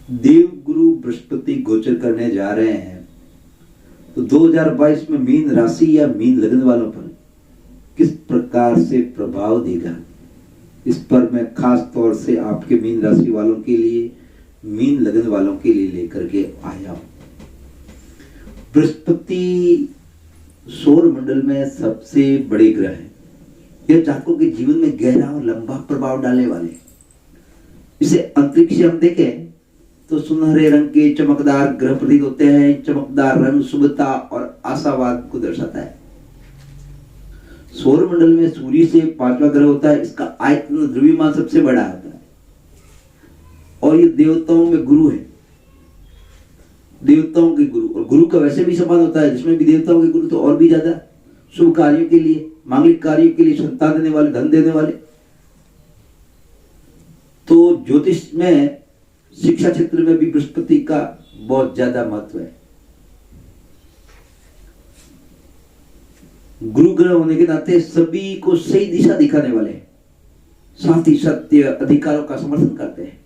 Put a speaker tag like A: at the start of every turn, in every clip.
A: देव गुरु बृहस्पति गोचर करने जा रहे हैं, तो 2022 में मीन राशि या मीन लग्न वालों पर किस प्रकार से प्रभाव देगा, इस पर मैं खास तौर से आपके मीन राशि वालों के लिए, मीन लग्न वालों के लिए लेकर के आया हूं। बृहस्पति सौर मंडल में सबसे बड़े ग्रह है। यह जातकों के जीवन में गहरा और लंबा प्रभाव डालने वाले। इसे अंतरिक्ष से हम देखें तो सुनहरे रंग के चमकदार ग्रह प्रतीत होते हैं। चमकदार रंग शुभता और आशावाद को दर्शाता है। सौर मंडल में सूर्य से 5वां ग्रह होता है। इसका आयतन द्रव्यमान सबसे बड़ा होता है और ये देवताओं में गुरु है। देवताओं के गुरु, और गुरु का वैसे भी संबंध होता है, जिसमें भी देवताओं के गुरु तो और भी ज्यादा शुभ कार्यों के लिए, मांगलिक कार्यों के लिए, संतान देने वाले, धन देने वाले। तो ज्योतिष में, शिक्षा क्षेत्र में भी बृहस्पति का बहुत ज्यादा महत्व है। गुरु ग्रह होने के नाते सभी को सही दिशा दिखाने वाले हैं, साथ ही सत्य अधिकारों का समर्थन करते हैं।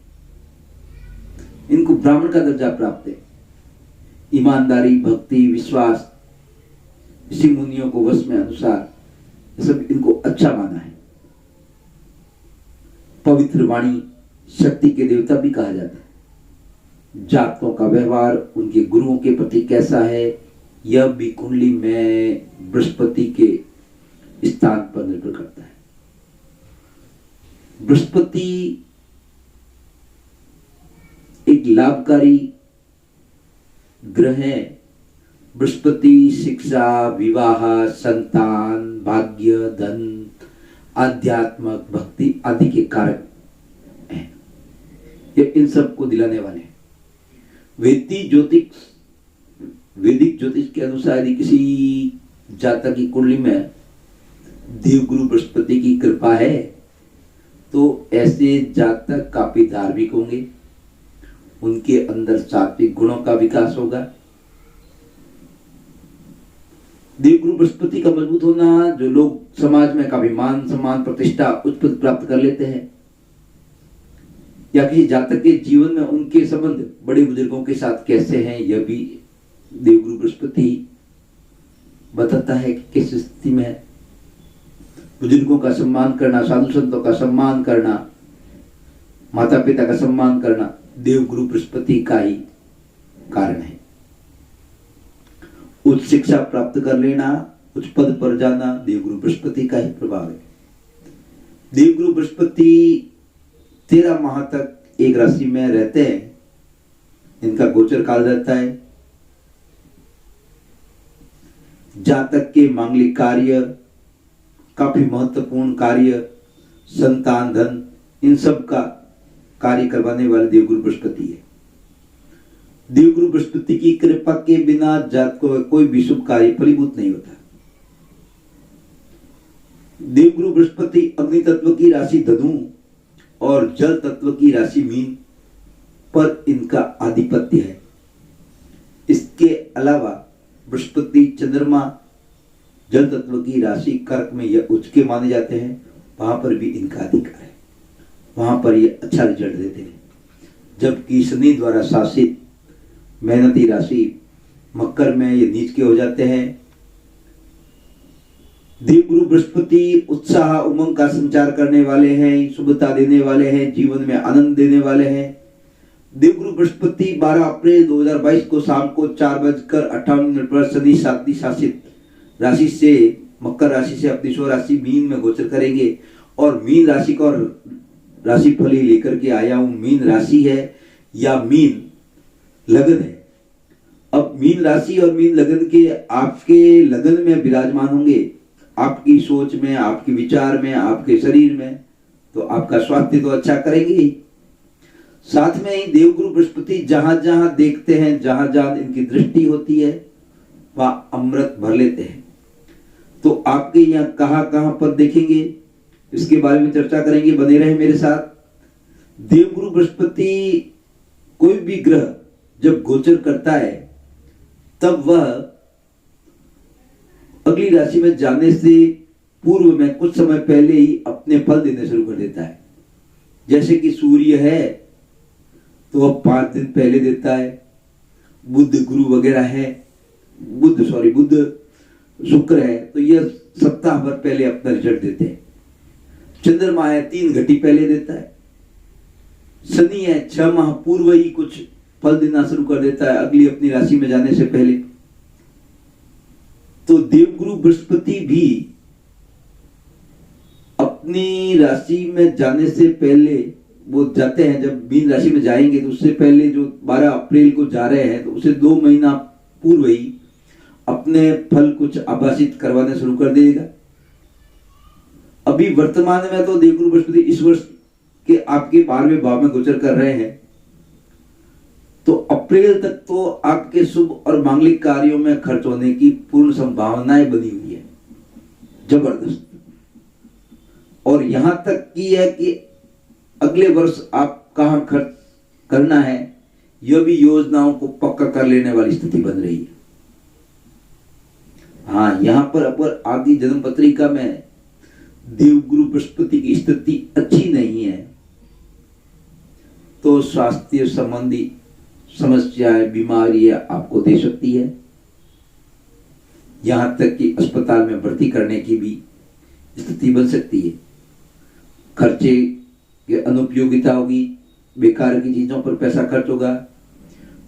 A: इनको ब्राह्मण का दर्जा प्राप्त है। ईमानदारी, भक्ति, विश्वास, ऋषि मुनियों को वश में अनुसार सब इनको अच्छा माना है। पवित्र वाणी, शक्ति के देवता भी कहा जाता है। जातकों का व्यवहार उनके गुरुओं के प्रति कैसा है, यह भी कुंडली में बृहस्पति के स्थान पर निर्भर करता है। बृहस्पति एक लाभकारी ग्रह है। बृहस्पति शिक्षा, विवाह, संतान, भाग्य, धन, आध्यात्मक, भक्ति आदि के कारक हैं। ये इन सब को दिलाने वाले हैं। वैदिक ज्योतिष के अनुसार यदि किसी जातक की कुंडली में देवगुरु बृहस्पति की कृपा है तो ऐसे जातक काफी धार्मिक होंगे। उनके अंदर सात्विक गुणों का विकास होगा। देवगुरु बृहस्पति का मजबूत होना, जो लोग समाज में काफी मान सम्मान, प्रतिष्ठा, उच्च पद प्राप्त कर लेते हैं, या किसी जातक के जीवन में उनके संबंध बड़े बुजुर्गों के साथ कैसे हैं, यह भी देवगुरु बृहस्पति बताता है कि किस स्थिति में है। बुजुर्गों का सम्मान करना, साधु संतों का सम्मान करना, माता पिता का सम्मान करना देवगुरु बृहस्पति का ही कारण है। उच्च शिक्षा प्राप्त कर लेना, उच्च पद पर जाना देवगुरु बृहस्पति का ही प्रभाव है। देवगुरु बृहस्पति 13 माह तक एक राशि में रहते हैं। इनका गोचर काल रहता है। जातक के मांगलिक कार्य, काफी महत्वपूर्ण कार्य, संतान, धन, इन सब का कार्य करवाने वाले देवगुरु बृहस्पति है। देवगुरु बृहस्पति की कृपा के बिना जातकों का कोई भी शुभ कार्य फलीभूत नहीं होता। देवगुरु बृहस्पति अग्नि तत्व की राशि धनु और जल तत्व की राशि मीन पर इनका आधिपत्य है। इसके अलावा बृहस्पति चंद्रमा जल तत्व की राशि कर्क में यह उच्च के माने जाते हैं। वहां पर भी इनका अधिकार है, वहां पर ये अच्छा रिजल्ट देते हैं। जबकि शनि द्वारा शासित मेहनती राशि मकर में ये नीच के हो जाते हैं। देवगुरु बृहस्पति उत्साह, उमंग का संचार करने वाले हैं, शुभता देने वाले हैं, जीवन में आनंद देने वाले हैं। देवगुरु बृहस्पति 12 अप्रैल 2022 को शाम को 4:58 पर शनि सातवीं शासित राशि से, मकर राशि से अपनी स्व राशि मीन में गोचर करेंगे। और मीन राशि का राशि फल ही लेकर के आया हूं। मीन राशि है या मीन लगन है। अब मीन राशि और मीन लगन के आपके लगन में विराजमान होंगे, आपकी सोच में, आपके विचार में, आपके शरीर में, तो आपका स्वास्थ्य तो अच्छा करेंगे ही। साथ में ही देवगुरु बृहस्पति जहां जहां देखते हैं, जहां जहां इनकी दृष्टि होती है, वहां अमृत भर लेते हैं। तो आपके यहाँ कहां पर देखेंगे, इसके बारे में चर्चा करेंगे। बने रहे मेरे साथ। देवगुरु बृहस्पति कोई भी ग्रह जब गोचर करता है तब वह अगली राशि में जाने से पूर्व में कुछ समय पहले ही अपने फल देने शुरू कर देता है। जैसे कि सूर्य है तो अब 5 दिन पहले देता है। बुध गुरु वगैरह है, बुध शुक्र है तो ये सप्ताह भर पहले अपना रिजल्ट देते हैं। चंद्रमा है 3 घटी पहले देता है। शनि है 6 माह पूर्व ही कुछ फल देना शुरू कर देता है, अगली अपनी राशि में जाने से पहले। तो देवगुरु बृहस्पति भी अपनी राशि में जाने से पहले वो जाते हैं, जब मीन राशि में जाएंगे तो उससे पहले जो 12 अप्रैल को जा रहे हैं तो उसे 2 महीना पूर्व ही अपने फल कुछ आभासित करवाने शुरू कर देगा। अभी वर्तमान में तो देवगुरु बृहस्पति इस वर्ष के आपके 12वें भाव में गोचर कर रहे हैं, तो अप्रैल तक तो आपके शुभ और मांगलिक कार्यों में खर्च होने की पूर्ण संभावनाएं बनी हुई है, जबरदस्त। और यहां तक की है कि अगले वर्ष आप कहां खर्च करना है यह भी योजनाओं को पक्का कर लेने वाली स्थिति बन रही है। हाँ, यहां पर अपर आपकी जन्म पत्रिका में देवगुरु बृहस्पति की स्थिति अच्छी नहीं है, तो स्वास्थ्य संबंधी समस्याएं, बीमारियां आपको दे सकती है। यहां तक कि अस्पताल में भर्ती करने की भी स्थिति बन सकती है। खर्चे की अनुपयोगिता होगी, बेकार की चीजों पर पैसा खर्च होगा,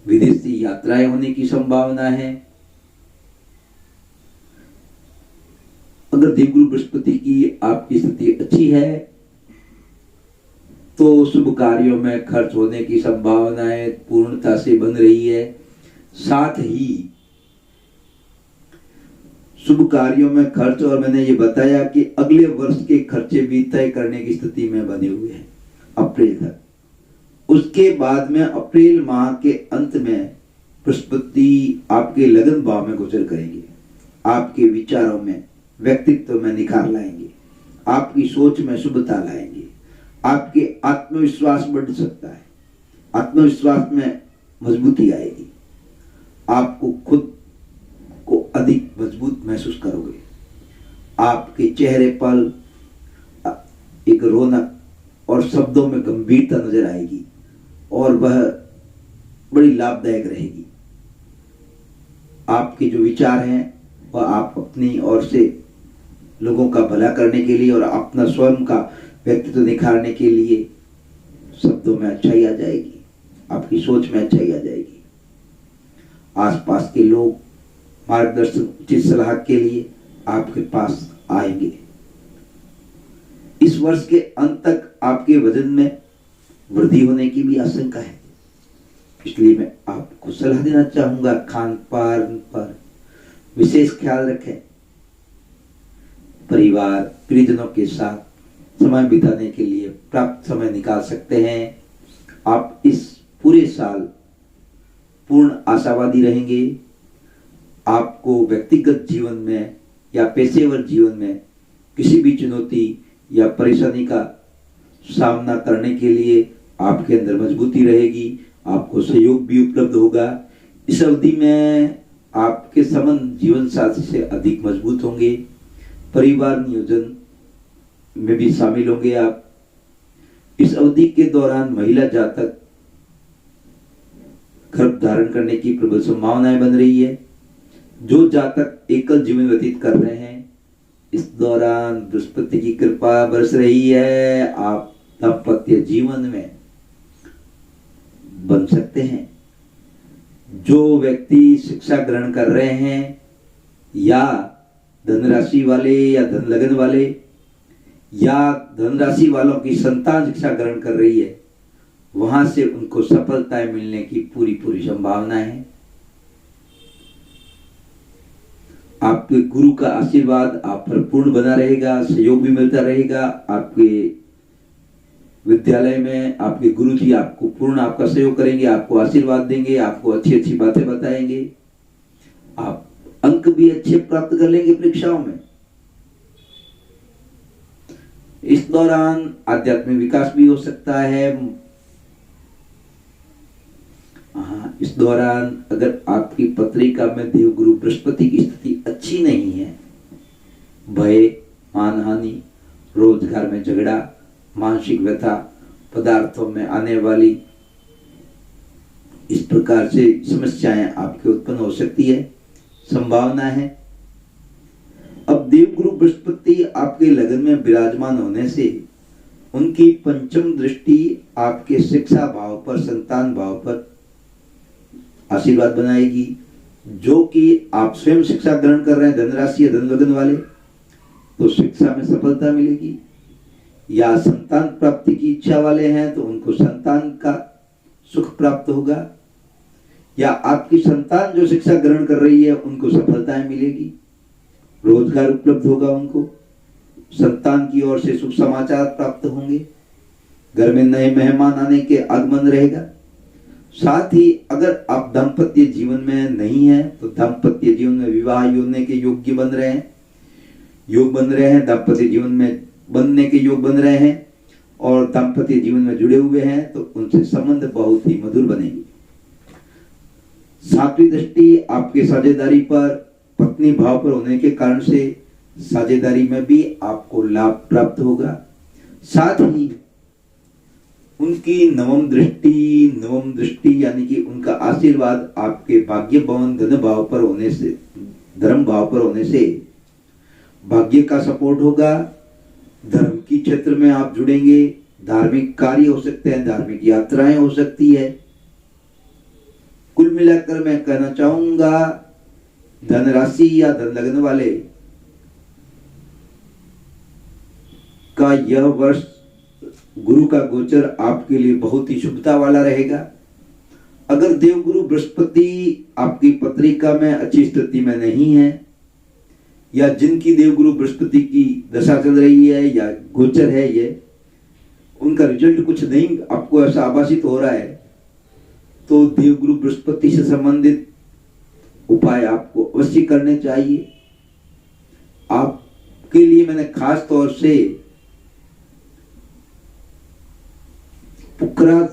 A: विदेशी यात्राएं होने की संभावना है। अगर देवगुरु बृहस्पति की आपकी स्थिति अच्छी है तो शुभ कार्यों में खर्च होने की संभावनाएं पूर्णता से बन रही है। साथ ही शुभ कार्यों में खर्च, और मैंने ये बताया कि अगले वर्ष के खर्चे भी तय करने की स्थिति में बने हुए हैं अप्रैल तक। उसके बाद में अप्रैल माह के अंत में बृहस्पति आपके लगन भाव में गोचर करेंगे, आपके विचारों में, व्यक्तित्व में निखार लाएंगे, आपकी सोच में शुभता लाएंगे, आपके आत्मविश्वास बढ़ सकता है, आत्मविश्वास में मजबूती आएगी, आपको खुद को अधिक मजबूत महसूस करोगे, आपके चेहरे पर एक रौनक और शब्दों में गंभीरता नजर आएगी और वह बड़ी लाभदायक रहेगी। आपके जो विचार हैं वह आप अपनी ओर से लोगों का भला करने के लिए और अपना स्वयं का व्यक्तित्व निखारने के लिए शब्दों में अच्छाई आ जाएगी, आपकी सोच में अच्छाई आ जाएगी। आसपास के लोग मार्गदर्शन, उचित सलाह के लिए आपके पास आएंगे। इस वर्ष के अंत तक आपके वजन में वृद्धि होने की भी आशंका है, इसलिए मैं आपको सलाह देना चाहूंगा, खान पान पर विशेष ख्याल रखें। परिवार, प्रियजनों के साथ समय बिताने के लिए प्राप्त समय निकाल सकते हैं। आप इस पूरे साल पूर्ण आशावादी रहेंगे। आपको व्यक्तिगत जीवन में या पेशेवर जीवन में किसी भी चुनौती या परेशानी का सामना करने के लिए आपके अंदर मजबूती रहेगी, आपको सहयोग भी उपलब्ध होगा। इस अवधि में आपके संबंध जीवन साथी से अधिक मजबूत होंगे, परिवार नियोजन में भी शामिल होंगे आप। इस अवधि के दौरान महिला जातक गर्भ धारण करने की प्रबल संभावनाएं बन रही है। जो जातक एकल जीवन व्यतीत कर रहे हैं, इस दौरान बृहस्पति की कृपा बरस रही है, आप दाम्पत्य जीवन में बन सकते हैं। जो व्यक्ति शिक्षा ग्रहण कर रहे हैं या धनराशि वाले या धन लगन वाले या धनराशि वालों की संतान शिक्षा ग्रहण कर रही है, वहां से उनको सफलताएं मिलने की पूरी संभावना है। आपके गुरु का आशीर्वाद आप पर पूर्ण बना रहेगा, सहयोग भी मिलता रहेगा। आपके विद्यालय में आपके गुरु जी आपको पूर्ण आपका सहयोग करेंगे, आपको आशीर्वाद देंगे, आपको अच्छी बातें बताएंगे। आप अंक भी अच्छे प्राप्त कर लेंगे परीक्षाओं में। इस दौरान आध्यात्मिक विकास भी हो सकता है। इस दौरान अगर आपकी पत्रिका में देवगुरु बृहस्पति की स्थिति अच्छी नहीं है, भय, मानहानि, रोजगार में झगड़ा, मानसिक व्यथा, पदार्थों में आने वाली इस प्रकार से समस्याएं आपके उत्पन्न हो सकती है, संभावना है। अब देवगुरु बृहस्पति आपके लगन में विराजमान होने से उनकी पंचम दृष्टि आपके शिक्षा भाव पर, संतान भाव पर आशीर्वाद बनाएगी। जो कि आप स्वयं शिक्षा ग्रहण कर रहे हैं, धनराशि या धन लगन वाले, तो शिक्षा में सफलता मिलेगी। या संतान प्राप्ति की इच्छा वाले हैं तो उनको संतान का सुख प्राप्त होगा। या आपकी संतान जो शिक्षा ग्रहण कर रही है उनको सफलताएं मिलेगी, रोजगार उपलब्ध होगा, उनको संतान की ओर से शुभ समाचार प्राप्त होंगे, घर में नए मेहमान आने के आगमन रहेगा। साथ ही अगर आप दाम्पत्य जीवन में नहीं है तो दाम्पत्य जीवन में विवाह होने के योग्य बन रहे हैं, दाम्पत्य जीवन में बनने के योग बन रहे हैं और दाम्पत्य जीवन में जुड़े हुए हैं तो उनसे संबंध बहुत ही मधुर बनेंगे। सातवीं दृष्टि आपके साझेदारी पर, पत्नी भाव पर होने के कारण से साझेदारी में भी आपको लाभ प्राप्त होगा। साथ ही उनकी नवम दृष्टि यानी कि उनका आशीर्वाद आपके भाग्य भवन धन भाव पर होने से, धर्म भाव पर होने से भाग्य का सपोर्ट होगा। धर्म की क्षेत्र में आप जुड़ेंगे, धार्मिक कार्य हो सकते हैं, धार्मिक यात्राएं हो सकती है। कुल मिलाकर मैं कहना चाहूंगा, धनराशि या धन लगन वाले का यह वर्ष गुरु का गोचर आपके लिए बहुत ही शुभता वाला रहेगा। अगर देवगुरु बृहस्पति आपकी पत्रिका में अच्छी स्थिति में नहीं है, या जिनकी देवगुरु बृहस्पति की दशा चल रही है या गोचर है, ये उनका रिजल्ट कुछ नहीं आपको ऐसा आभासित हो रहा है, तो देवगुरु बृहस्पति से संबंधित उपाय आपको अवश्य करने चाहिए। आपके लिए मैंने खास तौर से पुखराज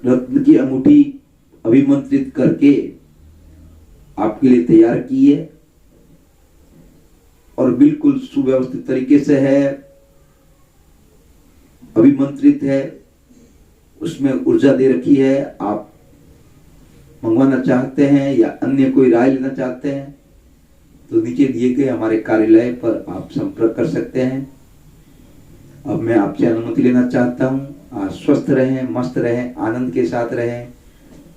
A: रत्न की अंगूठी अभिमंत्रित करके आपके लिए तैयार की है और बिल्कुल सुव्यवस्थित तरीके से है, अभिमंत्रित है, उसमें ऊर्जा दे रखी है। आप मंगवाना चाहते हैं या अन्य कोई राय लेना चाहते हैं तो नीचे दिए गए हमारे कार्यालय पर आप संपर्क कर सकते हैं। अब मैं आपसे अनुमति लेना चाहता हूँ। आप स्वस्थ रहें, मस्त रहें, आनंद के साथ रहें।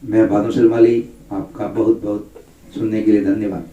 A: मैं भानु शर्माली, आपका बहुत बहुत सुनने के लिए धन्यवाद।